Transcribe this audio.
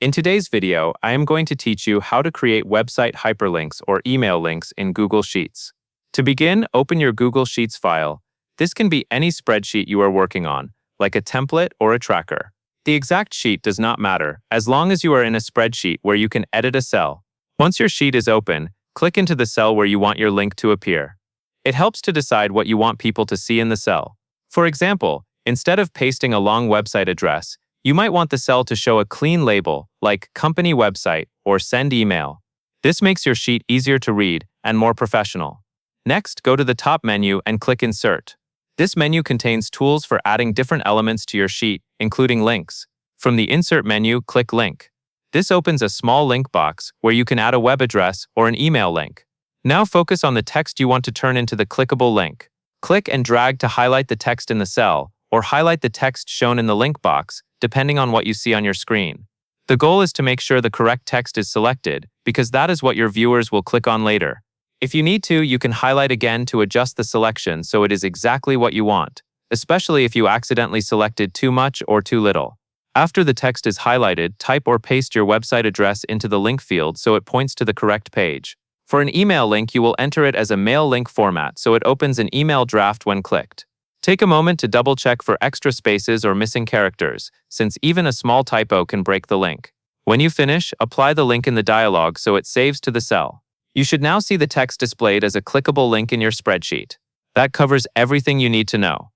In today's video, I am going to teach you how to create website hyperlinks or email links in Google Sheets. To begin, open your Google Sheets file. This can be any spreadsheet you are working on, like a template or a tracker. The exact sheet does not matter, as long as you are in a spreadsheet where you can edit a cell. Once your sheet is open, click into the cell where you want your link to appear. It helps to decide what you want people to see in the cell. For example, instead of pasting a long website address, you might want the cell to show a clean label, like company website or send email. This makes your sheet easier to read and more professional. Next, go to the top menu and click Insert. This menu contains tools for adding different elements to your sheet, including links. From the Insert menu, click Link. This opens a small link box where you can add a web address or an email link. Now focus on the text you want to turn into the clickable link. Click and drag to highlight the text in the cell, or highlight the text shown in the link box, depending on what you see on your screen. The goal is to make sure the correct text is selected, because that is what your viewers will click on later. If you need to, you can highlight again to adjust the selection so it is exactly what you want, especially if you accidentally selected too much or too little. After the text is highlighted, type or paste your website address into the link field so it points to the correct page. For an email link, you will enter it as a mail link format so it opens an email draft when clicked. Take a moment to double-check for extra spaces or missing characters, since even a small typo can break the link. When you finish, apply the link in the dialog so it saves to the cell. You should now see the text displayed as a clickable link in your spreadsheet. That covers everything you need to know.